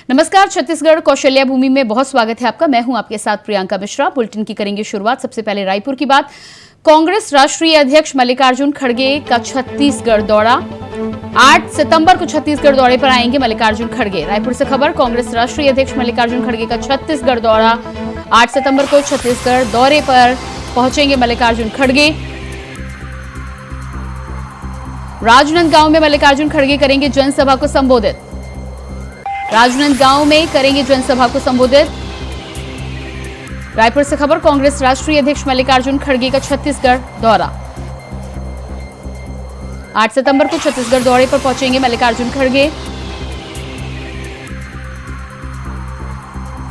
नमस्कार, छत्तीसगढ़ कौशल्या भूमि में बहुत स्वागत है आपका। मैं हूं आपके साथ प्रियंका मिश्रा। बुलेटिन की करेंगे शुरुआत। सबसे पहले रायपुर की बात। कांग्रेस राष्ट्रीय अध्यक्ष मल्लिकार्जुन खड़गे का छत्तीसगढ़ दौरा। 8 सितंबर को छत्तीसगढ़ दौरे पर आएंगे मल्लिकार्जुन खड़गे। रायपुर से खबर, कांग्रेस राष्ट्रीय अध्यक्ष मल्लिकार्जुन खड़गे का छत्तीसगढ़ दौरा। 8 सितंबर को छत्तीसगढ़ दौरे पर पहुंचेंगे मल्लिकार्जुन खड़गे। राजनांदगांव में मल्लिकार्जुन खड़गे करेंगे जनसभा को संबोधित। राजनांदगांव में करेंगे जनसभा को संबोधित। रायपुर से खबर, कांग्रेस राष्ट्रीय अध्यक्ष मल्लिकार्जुन खड़गे का छत्तीसगढ़ दौरा। 8 सितंबर को छत्तीसगढ़ दौरे पर पहुंचेंगे मल्लिकार्जुन खड़गे।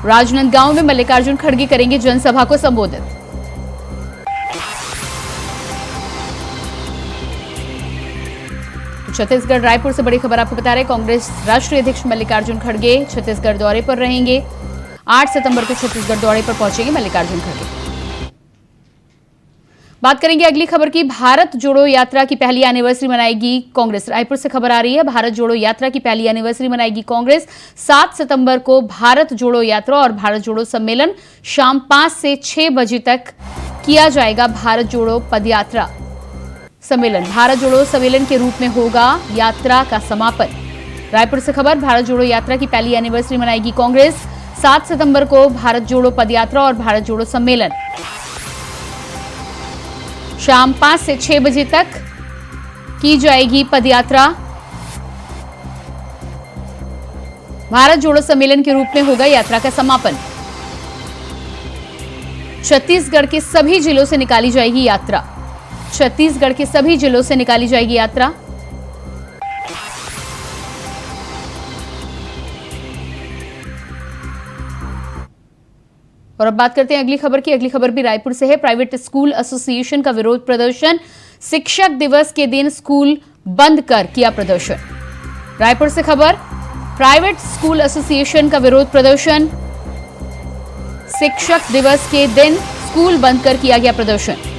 राजनांदगांव में मल्लिकार्जुन खड़गे करेंगे जनसभा को संबोधित। छत्तीसगढ़ रायपुर से बड़ी खबर आपको बता रहे, कांग्रेस राष्ट्रीय अध्यक्ष मल्लिकार्जुन खड़गे छत्तीसगढ़ दौरे पर रहेंगे। 8 सितंबर को छत्तीसगढ़ दौरे पर पहुंचेंगे मल्लिकार्जुन खड़गे। बात करेंगे अगली खबर की। भारत जोड़ो यात्रा की पहली एनिवर्सरी मनाएगी कांग्रेस। रायपुर से खबर आ रही है, भारत जोड़ो यात्रा की पहली एनिवर्सरी मनाएगी कांग्रेस। 7 सितंबर को भारत जोड़ो यात्रा और भारत जोड़ो सम्मेलन शाम 5 से 6 बजे तक किया जाएगा। भारत जोड़ो पदयात्रा सम्मेलन भारत जोड़ो सम्मेलन के रूप में होगा यात्रा का समापन। रायपुर से खबर, भारत जोड़ो यात्रा की पहली एनिवर्सरी मनाएगी कांग्रेस। 7 सितंबर को भारत जोड़ो पदयात्रा और भारत जोड़ो सम्मेलन शाम 5 से 6 बजे तक की जाएगी पदयात्रा। भारत जोड़ो सम्मेलन के रूप में होगा यात्रा का समापन। छत्तीसगढ़ के सभी जिलों से निकाली जाएगी यात्रा। छत्तीसगढ़ के सभी जिलों से निकाली जाएगी यात्रा। और अब बात करते हैं अगली खबर की। अगली खबर भी रायपुर से है। प्राइवेट स्कूल एसोसिएशन का विरोध प्रदर्शन। शिक्षक दिवस के दिन स्कूल बंद कर किया प्रदर्शन। रायपुर से खबर, प्राइवेट स्कूल एसोसिएशन का विरोध प्रदर्शन। शिक्षक दिवस के दिन स्कूल बंद कर किया गया प्रदर्शन।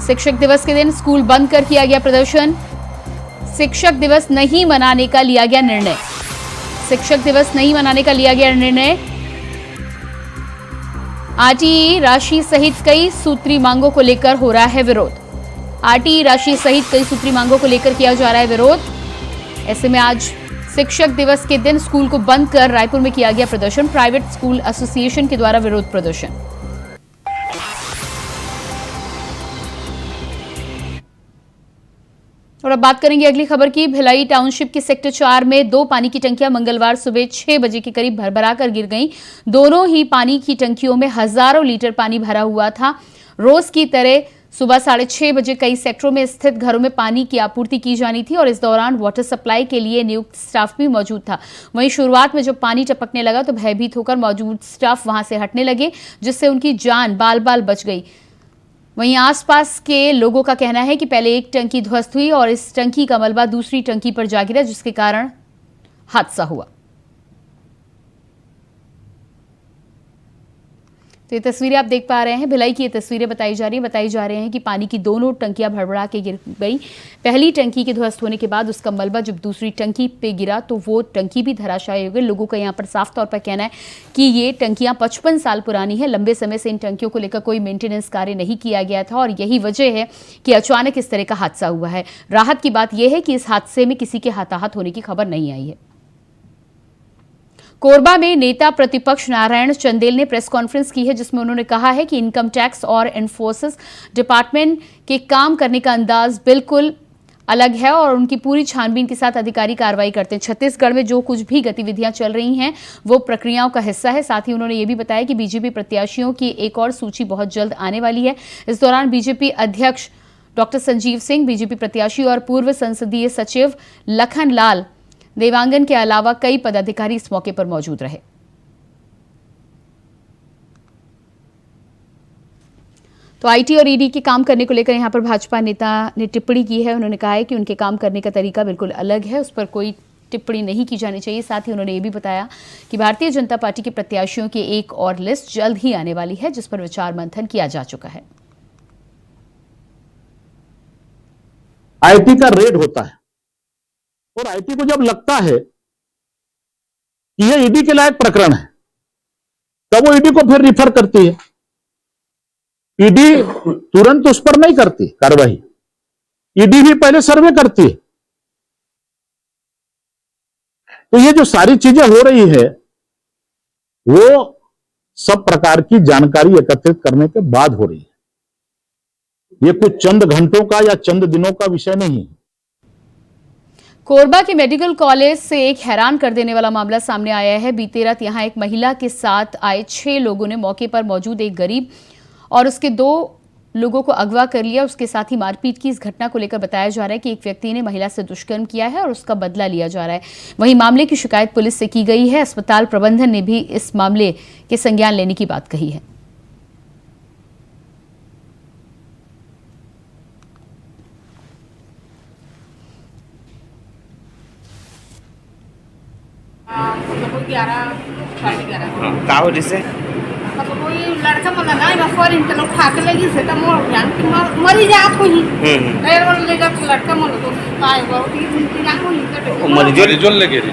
शिक्षक दिवस के दिन स्कूल बंद कर किया गया प्रदर्शन। शिक्षक दिवस नहीं मनाने का लिया गया निर्णय। शिक्षक दिवस नहीं मनाने का लिया गया निर्णय। आरटीई राशि सहित कई सूत्री मांगों को लेकर हो रहा है विरोध। आरटीई राशि सहित कई सूत्री मांगों को लेकर किया जा रहा है विरोध। ऐसे में आज शिक्षक दिवस के दिन स्कूल को बंद कर रायपुर में किया गया प्रदर्शन। प्राइवेट स्कूल एसोसिएशन के द्वारा विरोध प्रदर्शन। और अब बात करेंगे अगली खबर की। भिलाई टाउनशिप के सेक्टर 4 में 2 पानी की टंकियां मंगलवार सुबह 6 बजे के करीब भरभरा कर गिर गईं। दोनों ही पानी की टंकियों में हजारों लीटर पानी भरा हुआ था। रोज की तरह सुबह 6:30 बजे कई सेक्टरों में स्थित घरों में पानी की आपूर्ति की जानी थी और इस दौरान वाटर सप्लाई के लिए नियुक्त स्टाफ भी मौजूद था। वहीं शुरुआत में जब पानी टपकने लगा तो भयभीत होकर मौजूद स्टाफ वहां से हटने लगे, जिससे उनकी जान बाल बाल बच गई। वहीं आसपास के लोगों का कहना है कि पहले एक टंकी ध्वस्त हुई और इस टंकी का मलबा दूसरी टंकी पर जा गिरा, जिसके कारण हादसा हुआ। तो ये तस्वीरें आप देख पा रहे हैं, भिलाई की ये तस्वीरें बताई जा रही हैं कि पानी की दोनों टंकियां भड़बड़ा के गिर गई। पहली टंकी के ध्वस्त होने के बाद उसका मलबा जब दूसरी टंकी पे गिरा तो वो टंकी भी धराशायी हो गई। लोगों का यहाँ पर साफ तौर पर कहना है कि ये टंकियां 55 साल पुरानी है। लंबे समय से इन टंकियों को लेकर कोई मेंटेनेंस कार्य नहीं किया गया था और यही वजह है कि अचानक इस तरह का हादसा हुआ है। राहत की बात यह है कि इस हादसे में किसी के हताहत होने की खबर नहीं आई है। कोरबा में नेता प्रतिपक्ष नारायण चंदेल ने प्रेस कॉन्फ्रेंस की है, जिसमें उन्होंने कहा है कि इनकम टैक्स और एनफोर्सेस डिपार्टमेंट के काम करने का अंदाज बिल्कुल अलग है और उनकी पूरी छानबीन के साथ अधिकारी कार्रवाई करते हैं। छत्तीसगढ़ में जो कुछ भी गतिविधियां चल रही हैं वो प्रक्रियाओं का हिस्सा है। साथ ही उन्होंने ये भी बताया कि बीजेपी प्रत्याशियों की एक और सूची बहुत जल्द आने वाली है। इस दौरान बीजेपी अध्यक्ष डॉक्टर संजीव सिंह, बीजेपी प्रत्याशी और पूर्व संसदीय सचिव लखन लाल देवांगन के अलावा कई पदाधिकारी इस मौके पर मौजूद रहे। तो आईटी और ईडी के काम करने को लेकर यहां पर भाजपा नेता ने टिप्पणी की है। उन्होंने कहा है कि उनके काम करने का तरीका बिल्कुल अलग है, उस पर कोई टिप्पणी नहीं की जानी चाहिए। साथ ही उन्होंने ये भी बताया कि भारतीय जनता पार्टी के प्रत्याशियों की एक और लिस्ट जल्द ही आने वाली है, जिस पर विचार मंथन किया जा चुका है। आईटी का रेड होता है और आईटी को जब लगता है कि यह ईडी के लायक प्रकरण है, तब वो ईडी को फिर रिफर करती है। ईडी तुरंत उस पर नहीं करती कार्रवाई, ईडी भी पहले सर्वे करती है। तो ये जो सारी चीजें हो रही है वो सब प्रकार की जानकारी एकत्रित करने के बाद हो रही है। ये कुछ चंद घंटों का या चंद दिनों का विषय नहीं है। कोरबा के मेडिकल कॉलेज से एक हैरान कर देने वाला मामला सामने आया है। बीती रात यहां एक महिला के साथ आए 6 लोगों ने मौके पर मौजूद एक गरीब और उसके 2 लोगों को अगवा कर लिया, उसके साथ ही मारपीट की। इस घटना को लेकर बताया जा रहा है कि एक व्यक्ति ने महिला से दुष्कर्म किया है और उसका बदला लिया जा रहा है। वहीं मामले की शिकायत पुलिस से की गई है। अस्पताल प्रबंधन ने भी इस मामले के संज्ञान लेने की बात कही है। का हो जिसे कोई लड़का मन ना बफर इनके लोग खा के लगी से त मोर जान कि मरी जात होई देर वाला लेगा लड़का मन तो काय बहुत ही चिंता होई तो मरीजोल लगे रे।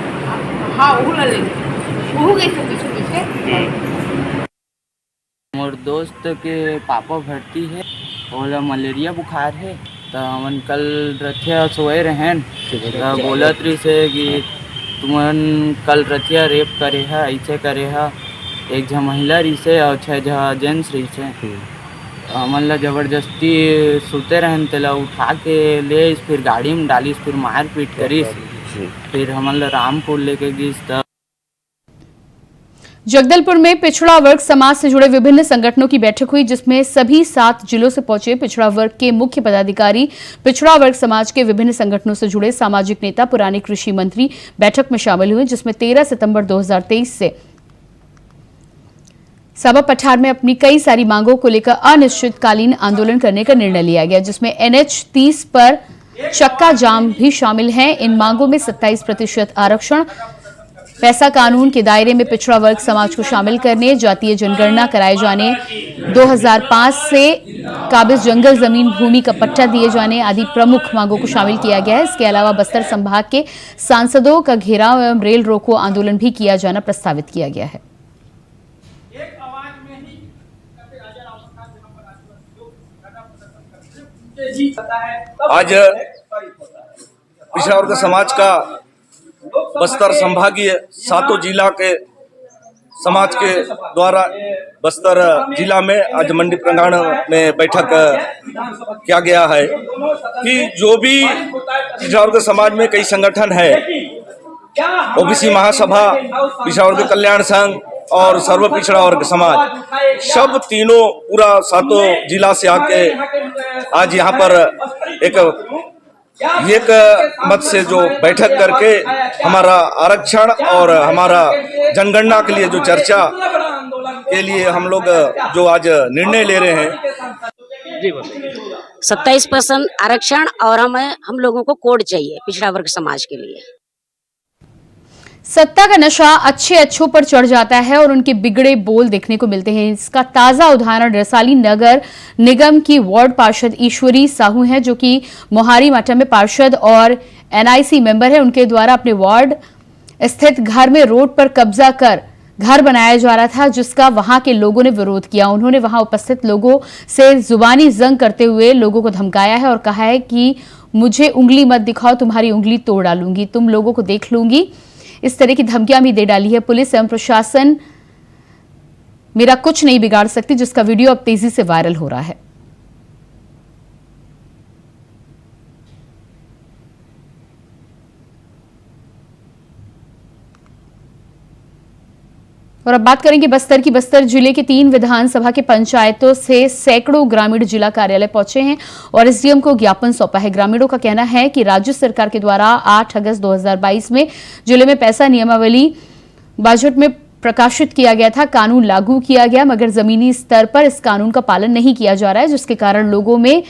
हां वो ले वो गई तो पीछे मोर दोस्त के पापा भर्ती है और मलेरिया बुखार है तो हमन कल रथिया सोए रहन तो बोलत रही से कि तुमन कल रथिया रेप करे है, ऐसे करे है। एक झ महिला रही से और 6 झ जेंट्स रही से। हमन ला जबरदस्ती सुते रहन तेला उठा के ले फिर गाड़ी में डालिस, फिर मार पीट करिस, फिर हमन ला रामपुर लेके गईस। जगदलपुर में पिछड़ा वर्ग समाज से जुड़े विभिन्न संगठनों की बैठक हुई, जिसमें सभी 7 जिलों से पहुंचे पिछड़ा वर्ग के मुख्य पदाधिकारी, पिछड़ा वर्ग समाज के विभिन्न संगठनों से जुड़े सामाजिक नेता, पुराने कृषि मंत्री बैठक में शामिल हुए, जिसमें 13 सितंबर 2023 से सभा पठार में अपनी कई सारी मांगों को लेकर अनिश्चितकालीन आंदोलन करने का निर्णय लिया गया, जिसमें NH 30 पर चक्का जाम भी शामिल है। इन मांगों में 27% आरक्षण, पैसा कानून के दायरे में पिछड़ा वर्ग समाज को शामिल करने, जातीय जनगणना कराए जाने, 2005 से काबिज जंगल जमीन भूमि का पट्टा दिए जाने आदि प्रमुख मांगों को शामिल किया गया है। इसके अलावा बस्तर संभाग के सांसदों का घेराव एवं रेल रोको आंदोलन भी किया जाना प्रस्तावित किया गया है। आज पिछड़ा वर्ग समाज का बस्तर संभागीय 7 जिला के समाज के द्वारा बस्तर जिला में आज मंडी प्रांगण में बैठक किया गया है कि जो भी पिछड़ा वर्ग समाज में कई संगठन है, ओबीसी महासभा, पिछड़ा वर्ग कल्याण संघ और सर्व पिछड़ा वर्ग समाज, सब तीनों पूरा 7 जिला से आके आज यहाँ पर एक मत से जो बैठक करके हमारा आरक्षण और हमारा जनगणना के लिए जो चर्चा के लिए हम लोग जो आज निर्णय ले रहे हैं। 27% आरक्षण और हम लोगों को कोड चाहिए पिछड़ा वर्ग समाज के लिए। सत्ता का नशा अच्छों पर चढ़ जाता है और उनके बिगड़े बोल देखने को मिलते हैं। इसका ताजा उदाहरण रसाली नगर निगम की वार्ड पार्षद ईश्वरी साहू हैं, जो कि मोहारी माटा में पार्षद और NIC मेंबर है। उनके द्वारा अपने वार्ड स्थित घर में रोड पर कब्जा कर घर बनाया जा रहा था, जिसका वहां के लोगों ने विरोध किया। उन्होंने वहां उपस्थित लोगों से जुबानी जंग करते हुए लोगों को धमकाया है और कहा है कि मुझे उंगली मत दिखाओ, तुम्हारी उंगली तोड़ डालूंगी, तुम लोगों को देख लूंगी। इस तरह की धमकियां भी दे डाली है। पुलिस एवं प्रशासन मेरा कुछ नहीं बिगाड़ सकती, जिसका वीडियो अब तेजी से वायरल हो रहा है। और अब बात करेंगे बस्तर की। बस्तर जिले के 3 विधानसभा के पंचायतों से सैकड़ों ग्रामीण जिला कार्यालय पहुंचे हैं और SDM को ज्ञापन सौंपा है। ग्रामीणों का कहना है कि राज्य सरकार के द्वारा 8 अगस्त 2022 में जिले में पैसा नियमावली बजट में प्रकाशित किया गया था, कानून लागू किया गया, मगर जमीनी स्तर पर इस कानून का पालन नहीं किया जा रहा है, जिसके कारण लोगों में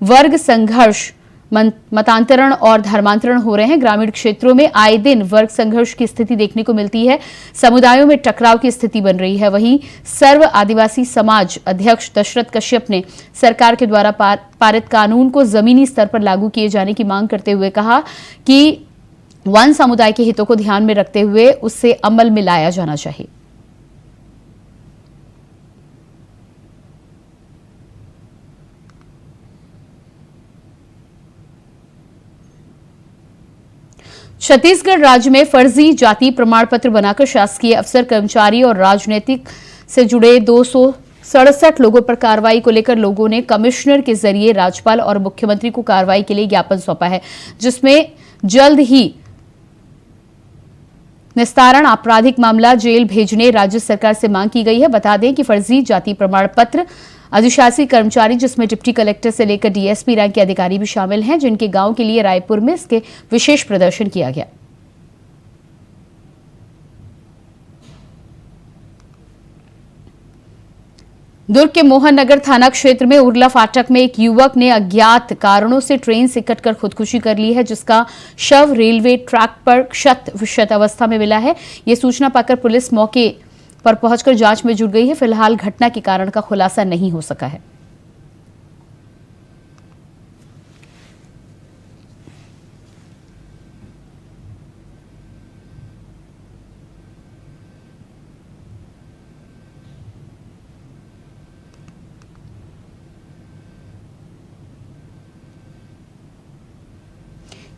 वर्ग संघर्ष, मतांतरण और धर्मांतरण हो रहे हैं। ग्रामीण क्षेत्रों में आए दिन वर्ग संघर्ष की स्थिति देखने को मिलती है। समुदायों में टकराव की स्थिति बन रही है। वहीं सर्व आदिवासी समाज अध्यक्ष दशरथ कश्यप ने सरकार के द्वारा पारित कानून को जमीनी स्तर पर लागू किए जाने की मांग करते हुए कहा कि वन समुदाय के हितों को ध्यान में रखते हुए उससे अमल में लाया जाना चाहिए। छत्तीसगढ़ राज्य में फर्जी जाति प्रमाण पत्र बनाकर शासकीय अफसर, कर्मचारी और राजनीतिक से जुड़े 267 लोगों पर कार्रवाई को लेकर लोगों ने कमिश्नर के जरिए राज्यपाल और मुख्यमंत्री को कार्रवाई के लिए ज्ञापन सौंपा है, जिसमें जल्द ही निस्तारण आपराधिक मामला जेल भेजने राज्य सरकार से मांग की गई है। बता दें कि फर्जी जाति प्रमाण पत्र अधिशासी कर्मचारी, जिसमें डिप्टी कलेक्टर से लेकर डीएसपी रैंक के अधिकारी भी शामिल हैं, जिनके गांव के लिए रायपुर में इसके विशेष प्रदर्शन किया गया। दुर्ग के मोहन नगर थाना क्षेत्र में उरला फाटक में एक युवक ने अज्ञात कारणों से ट्रेन से कटकर खुदकुशी कर ली है, जिसका शव रेलवे ट्रैक पर क्षत विक्षत अवस्था में मिला है। यह सूचना पाकर पुलिस मौके पर पहुंचकर जांच में जुट गई है। फिलहाल घटना के कारण का खुलासा नहीं हो सका है।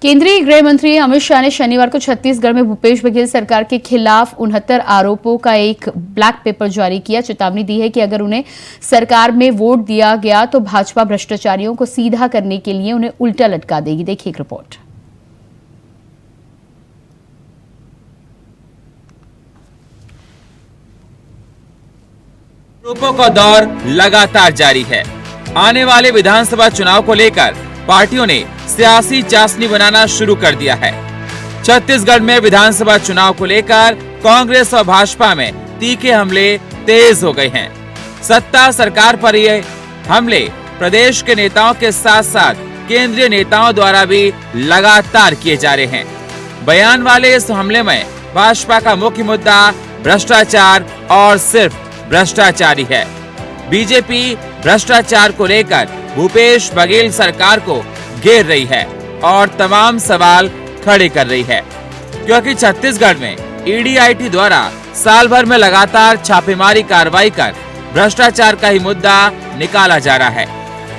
केंद्रीय गृह मंत्री अमित शाह ने शनिवार को छत्तीसगढ़ में भूपेश बघेल सरकार के खिलाफ 69 आरोपों का एक ब्लैक पेपर जारी किया। चेतावनी दी है कि अगर उन्हें सरकार में वोट दिया गया तो भाजपा भ्रष्टाचारियों को सीधा करने के लिए उन्हें उल्टा लटका देगी। देखिए एक रिपोर्ट। आरोपों का दौर लगातार जारी है। आने वाले विधानसभा चुनाव को लेकर पार्टियों ने सियासी चाशनी बनाना शुरू कर दिया है। छत्तीसगढ़ में विधानसभा चुनाव को लेकर कांग्रेस और भाजपा में तीखे हमले तेज हो गए हैं। सत्ता सरकार पर ये हमले प्रदेश के नेताओं के साथ साथ केंद्रीय नेताओं द्वारा भी लगातार किए जा रहे हैं। बयान वाले इस हमले में भाजपा का मुख्य मुद्दा भ्रष्टाचार और सिर्फ भ्रष्टाचारी है। बीजेपी भ्रष्टाचार को लेकर भूपेश बघेल सरकार को घेर रही है और तमाम सवाल खड़े कर रही है, क्योंकि छत्तीसगढ़ में ईडी-आईटी द्वारा साल भर में लगातार छापेमारी कार्रवाई कर भ्रष्टाचार का ही मुद्दा निकाला जा रहा है।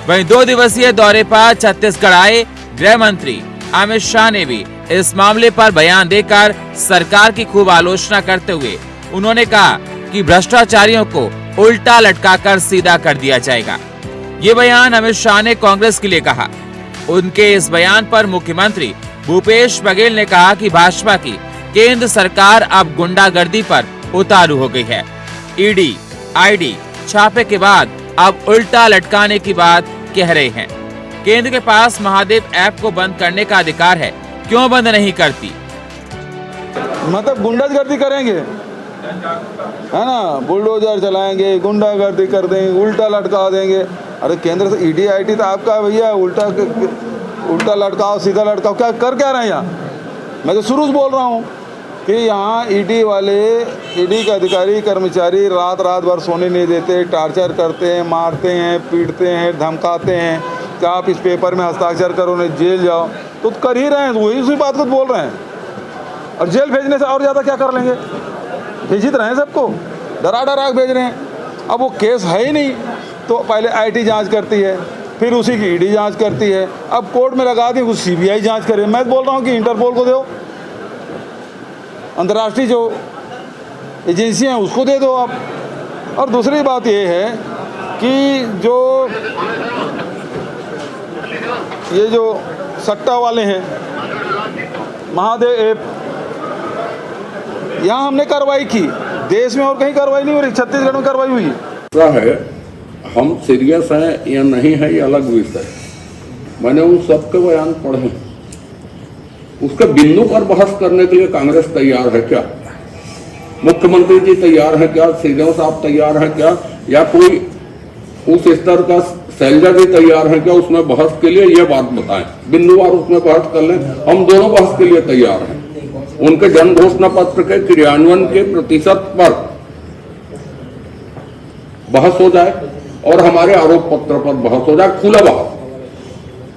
वहीं 2 दिवसीय दौरे पर छत्तीसगढ़ आए गृह मंत्री अमित शाह ने भी इस मामले पर बयान देकर सरकार की खूब आलोचना करते हुए उन्होंने कहा कि भ्रष्टाचारियों को उल्टा लटकाकर सीधा कर दिया जाएगा। ये बयान अमित शाह ने कांग्रेस के लिए कहा। उनके इस बयान पर मुख्यमंत्री भूपेश बघेल ने कहा कि भाजपा की केंद्र सरकार अब गुंडागर्दी पर उतारू हो गई है। ईडी, आईडी छापे के बाद अब उल्टा लटकाने की बात कह रहे हैं। केंद्र के पास महादेव ऐप को बंद करने का अधिकार है, क्यों बंद नहीं करती? मतलब गुंडागर्दी करेंगे, है ना, बुलडोजर चलाएंगे, गुंडागर्दी कर देंगे, उल्टा लटका देंगे। अरे केंद्र से ईडी आईटी तो आपका है भैया, उल्टा लटकाओ सीधा लटकाओ, क्या रहे हैं यहाँ? मैं तो शुरू से बोल रहा हूँ कि यहाँ ईडी वाले, ईडी के अधिकारी कर्मचारी रात भर सोने नहीं देते, टार्चर करते हैं, मारते हैं, पीटते हैं, धमकाते हैं कि आप इस पेपर में हस्ताक्षर करो नहीं जेल जाओ, तो कर ही रहे हैं, वही उसी बात को बोल रहे हैं। और जेल भेजने से और ज़्यादा क्या कर लेंगे? भेज ही रहे हैं सबको, डरा के भेज रहे हैं। अब वो केस है ही नहीं तो पहले आईटी जांच करती है, फिर उसी की ईडी जांच करती है, अब कोर्ट में लगा दी, कुछ सीबीआई जांच करे। मैं बोल रहा हूँ कि इंटरपोल को दो, अंतर्राष्ट्रीय जो एजेंसियाँ हैं उसको दे दो आप। और दूसरी बात ये है कि जो सट्टा वाले हैं, महादेव ऐप, यहाँ हमने कार्रवाई की, देश में और कहीं कार्रवाई नहीं हो रही, छत्तीसगढ़ में कार्रवाई हुई है। हम सीरियस हैं या नहीं है ये अलग विषय। मैंने उन सबके बयान पढ़े, उसके बिंदु पर बहस करने के लिए कांग्रेस तैयार है क्या? मुख्यमंत्री जी तैयार है क्या? श्रीदेव साहब तैयार है क्या? या कोई उस स्तर का शैलजा जी तैयार है क्या उसमें बहस के लिए? ये बात बताएं, बिंदुवार उसमें बहस कर लें। हम दोनों बहस के लिए तैयार हैं। उनके जन घोषणा पत्र के क्रियान्वयन के प्रतिशत पर बहस हो जाए और हमारे आरोप पत्र पर बहस हो जाए, खुला बहस।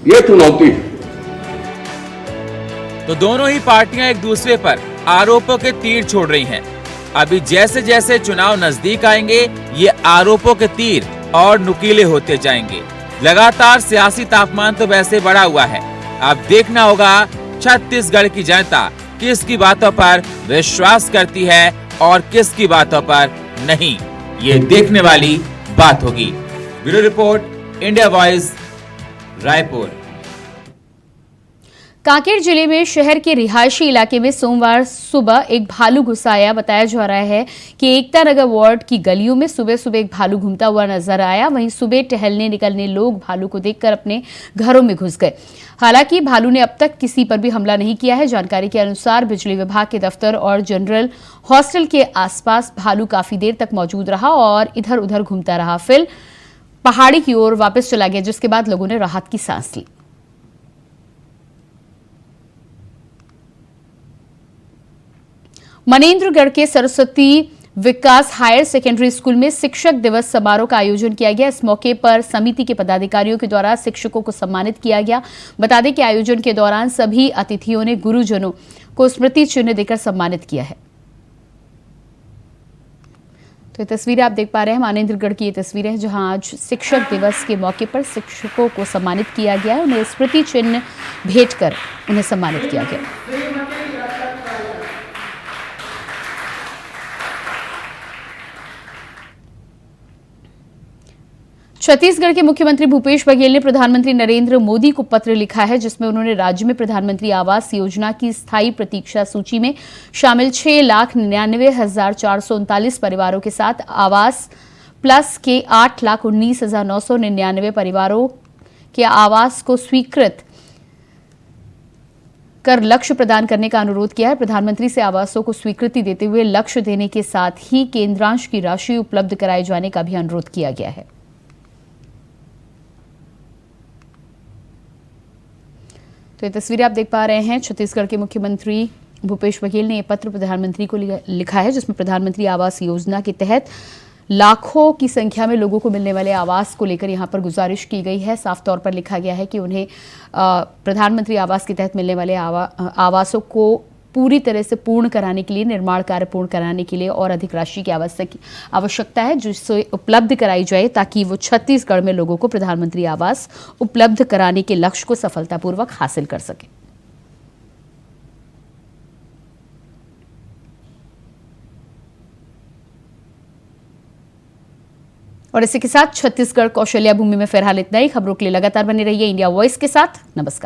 ये चुनौती है। तो दोनों ही पार्टियां एक दूसरे पर आरोपों के तीर छोड़ रही हैं। अभी जैसे जैसे चुनाव नजदीक आएंगे, ये आरोपों के तीर और नुकीले होते जाएंगे। लगातार सियासी तापमान तो वैसे बढ़ा हुआ है। अब देखना होगा छत्तीसगढ़ की जनता किसकी बातों पर विश्वास करती है और किसकी बातों पर नहीं, ये देखने वाली बात होगी। Bureau report, India voice, Raipur. Kanker जिले में शहर के रिहायशी इलाके में सोमवार सुबह एक भालू घुस आया। बताया जा रहा है कि एकता नगर वार्ड की गलियों में सुबह सुबह एक भालू घूमता हुआ नजर आया। वहीं सुबह टहलने निकलने लोग भालू को देखकर अपने घरों में घुस गए। हालांकि भालू ने अब तक किसी पर भी हमला नहीं किया है। जानकारी के अनुसार बिजली विभाग के दफ्तर और जनरल हॉस्टल के आसपास भालू काफी देर तक मौजूद रहा और इधर उधर घूमता रहा। फिर पहाड़ी की ओर वापस चला गया, जिसके बाद लोगों ने राहत की सांस ली। मनेन्द्रगढ़ के सरस्वती विकास हायर सेकेंडरी स्कूल में शिक्षक दिवस समारोह का आयोजन किया गया। इस मौके पर समिति के पदाधिकारियों के द्वारा शिक्षकों को सम्मानित किया गया। बता दें कि आयोजन के दौरान सभी अतिथियों ने गुरुजनों को स्मृति चिन्ह देकर सम्मानित किया है। तो ये तस्वीरें आप देख पा रहे हैं, मनेन्द्रगढ़ की ये तस्वीरें हैं जहां आज शिक्षक दिवस के मौके पर शिक्षकों को सम्मानित किया गया है। उन्हें स्मृति चिन्ह भेंट कर उन्हें सम्मानित किया गया। छत्तीसगढ़ के मुख्यमंत्री भूपेश बघेल ने प्रधानमंत्री नरेंद्र मोदी को पत्र लिखा है, जिसमें उन्होंने राज्य में प्रधानमंत्री आवास योजना की स्थायी प्रतीक्षा सूची में शामिल 6,99,439 परिवारों के साथ आवास प्लस के 8,19,999 परिवारों के आवास को स्वीकृत कर लक्ष्य प्रदान करने का अनुरोध किया है। प्रधानमंत्री से आवासों को स्वीकृति देते हुए लक्ष्य देने के साथ ही केंद्रांश की राशि उपलब्ध कराए जाने का भी अनुरोध किया गया है। तो ये तस्वीरें आप देख पा रहे हैं, छत्तीसगढ़ के मुख्यमंत्री भूपेश बघेल ने यह पत्र प्रधानमंत्री को लिखा है, जिसमें प्रधानमंत्री आवास योजना के तहत लाखों की संख्या में लोगों को मिलने वाले आवास को लेकर यहां पर गुजारिश की गई है। साफ तौर पर लिखा गया है कि उन्हें प्रधानमंत्री आवास के तहत मिलने वाले आवासों को पूरी तरह से पूर्ण कराने के लिए, निर्माण कार्य पूर्ण कराने के लिए और अधिक राशि की आवश्यकता है, जिससे उपलब्ध कराई जाए ताकि वो छत्तीसगढ़ में लोगों को प्रधानमंत्री आवास उपलब्ध कराने के लक्ष्य को सफलतापूर्वक हासिल कर सके। और इसी के साथ छत्तीसगढ़ कौशल्या भूमि में फिलहाल इतना ही। खबरों के लिए लगातार बने रहिए इंडिया वॉइस के साथ। नमस्कार।